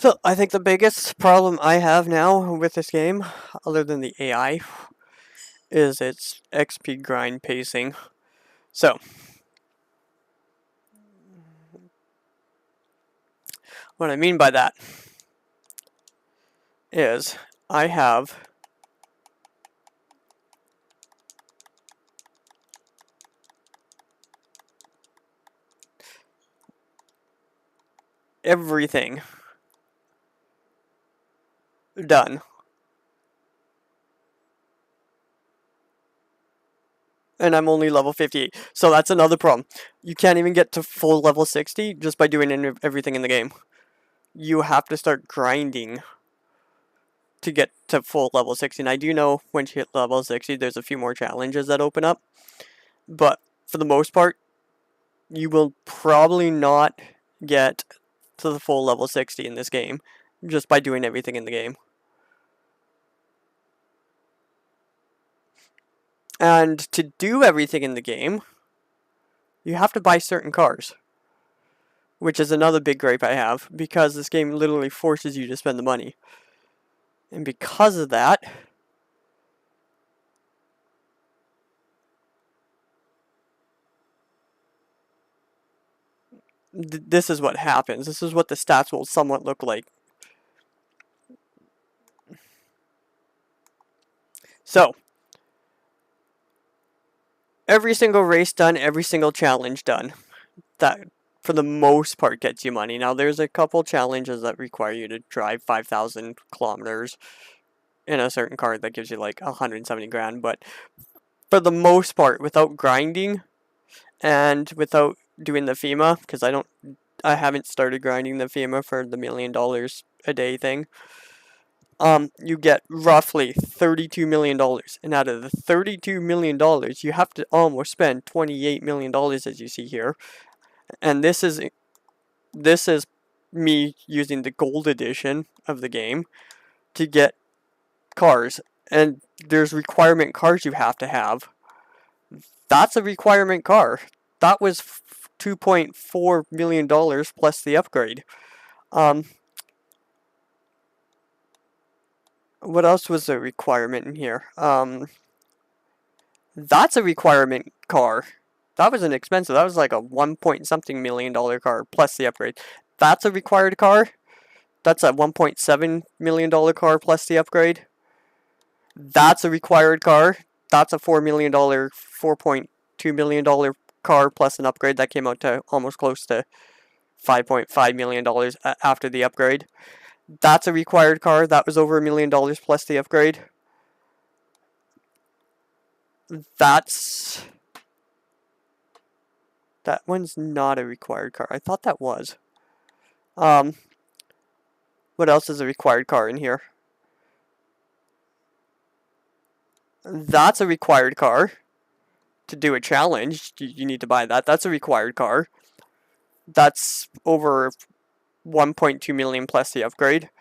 So I think the biggest problem I have now with this game, other than the AI, is its XP grind pacing. So what I mean by that is I have everything done. And I'm only level 58. So that's another problem. You can't even get to full level 60 just by doing everything in the game. You have to start grinding to get to full level 60. And I do know once you hit level 60, there's a few more challenges that open up. But for the most part, you will probably not get to the full level 60 in this game just by doing everything in the game. And to do everything in the game, you have to buy certain cars, which is another big gripe I have, because this game literally forces you to spend the money. And because of that, this is what happens. This is what the stats will somewhat look like. So, every single race done, every single challenge done. That, for the most part, gets you money. Now, there's a couple challenges that require you to drive 5,000 kilometers in a certain car that gives you like 170 grand, but for the most part, without grinding and without doing the FEMA, because I haven't started grinding the FEMA for the $1 million a day thing. You get roughly $32 million, and out of the $32 million, you have to almost spend $28 million, as you see here, and this is me using the gold edition of the game to get cars, and there's requirement cars you have to have. That's a requirement car. That was $2.4 million plus the upgrade. What else was a requirement in here? That's a requirement car. That was an expensive. That was like a 1 point something million dollar car plus the upgrade. That's a required car. That's a $1.7 million car plus the upgrade. That's a required car. That's a $4.2 million car plus an upgrade that came out to almost close to $5.5 million after the upgrade. That's a required car. That was over $1 million plus the upgrade. That one's not a required car. I thought that was. What else is a required car in here? That's a required car. To do a challenge, you need to buy that. That's a required car. That's over 1.2 million plus the upgrade.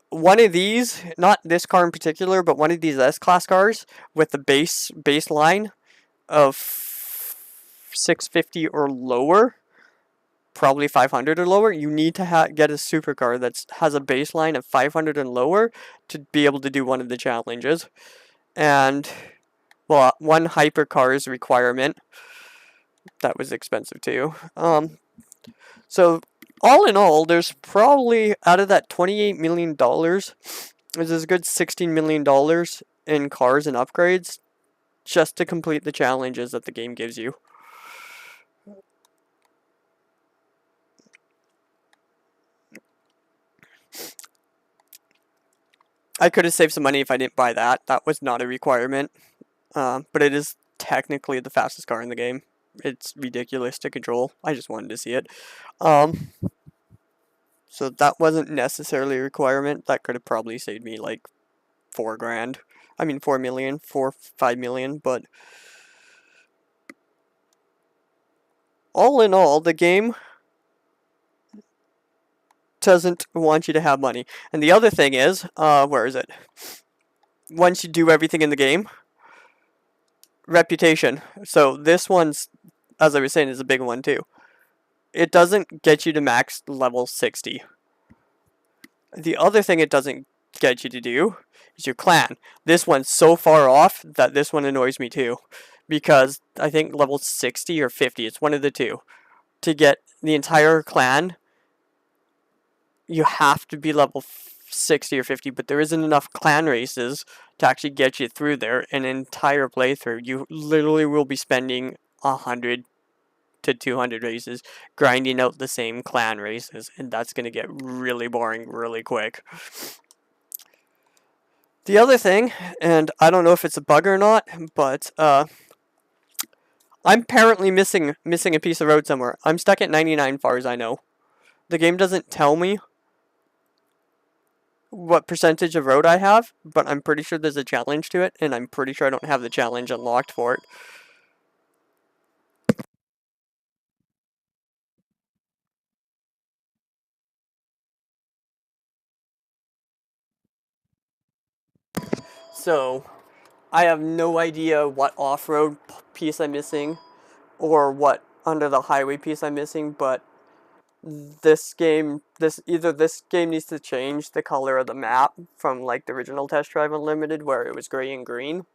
One of these, not this car in particular, but one of these S-Class cars with the baseline of 650 or lower, probably 500 or lower, you need to get a supercar that has a baseline of 500 and lower to be able to do one of the challenges. And, well, one hypercar is a requirement. That was expensive too. So all in all, there's probably, out of that $28 million, there's a good $16 million in cars and upgrades just to complete the challenges that the game gives you. I could have saved some money if I didn't buy that. That was not a requirement. But it is technically the fastest car in the game. It's ridiculous to control. I just wanted to see it. So that wasn't necessarily a requirement. That could have probably saved me like 4 grand. I mean 4 million, 5 million, but all in all, the game doesn't want you to have money. And the other thing is, where is it? Once you do everything in the game, reputation. So this one's, as I was saying, is a big one too. It doesn't get you to max level 60. The other thing it doesn't get you to do is your clan. This one's so far off that this one annoys me too. Because I think level 60 or 50, it's one of the two. To get the entire clan, you have to be level 60 or 50, but there isn't enough clan races to actually get you through there. An entire playthrough, you literally will be spending 100 to 200 races grinding out the same clan races, and that's going to get really boring really quick. The other thing, and I don't know if it's a bug or not, but I'm apparently missing a piece of road somewhere. I'm stuck at 99 far as I know. The game doesn't tell me what percentage of road I have, but I'm pretty sure there's a challenge to it, and I'm pretty sure I don't have the challenge unlocked for it. So, I have no idea what off-road piece I'm missing, or what under the highway piece I'm missing, but this game needs to change the color of the map from like the original Test Drive Unlimited where it was gray and green.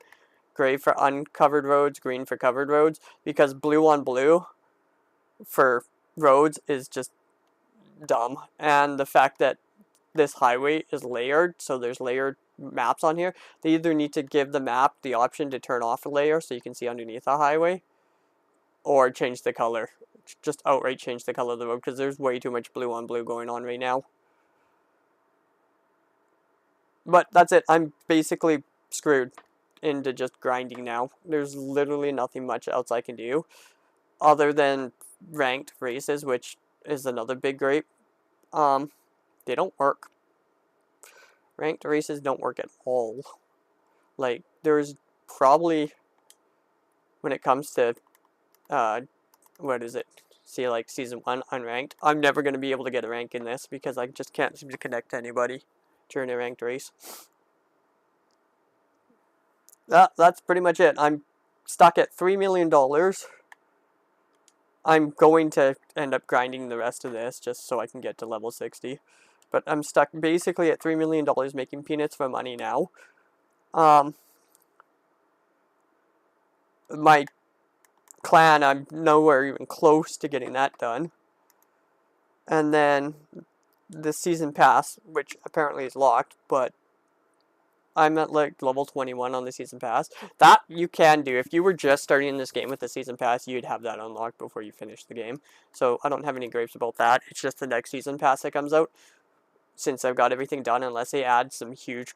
Gray for uncovered roads, green for covered roads, because blue on blue for roads is just dumb. And the fact that this highway is layered, so there's layered maps on here, they either need to give the map the option to turn off a layer so you can see underneath the highway, or change the color. Just outright change the color of the road, because there's way too much blue on blue going on right now. But that's it. I'm basically screwed into just grinding now. There's literally nothing much else I can do other than ranked races, which is another big gripe. They don't work. Ranked races don't work at all. Like, there's probably, when it comes to, what is it? See, like, Season 1 unranked. I'm never going to be able to get a rank in this because I just can't seem to connect to anybody during a ranked race. That's pretty much it. I'm stuck at $3 million. I'm going to end up grinding the rest of this just so I can get to level 60. But I'm stuck basically at $3 million making peanuts for money now. My clan, I'm nowhere even close to getting that done. And then the season pass, which apparently is locked, but I'm at like level 21 on the season pass. That you can do. If you were just starting this game with the season pass, you'd have that unlocked before you finish the game. So I don't have any gripes about that. It's just the next season pass that comes out. Since I've got everything done, unless they add some huge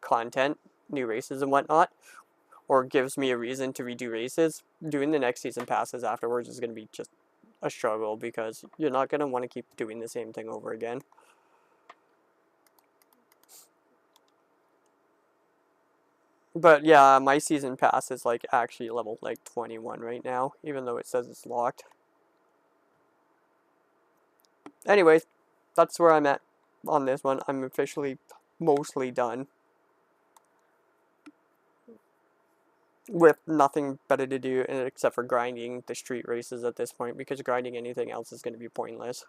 content, new races and whatnot, or gives me a reason to redo races, doing the next season passes afterwards is going to be just a struggle because you're not going to want to keep doing the same thing over again. But yeah, my season pass is like actually level like 21 right now, even though it says it's locked. Anyways, that's where I'm at on this one. I'm officially mostly done with nothing better to do except for grinding the street races at this point, because grinding anything else is going to be pointless.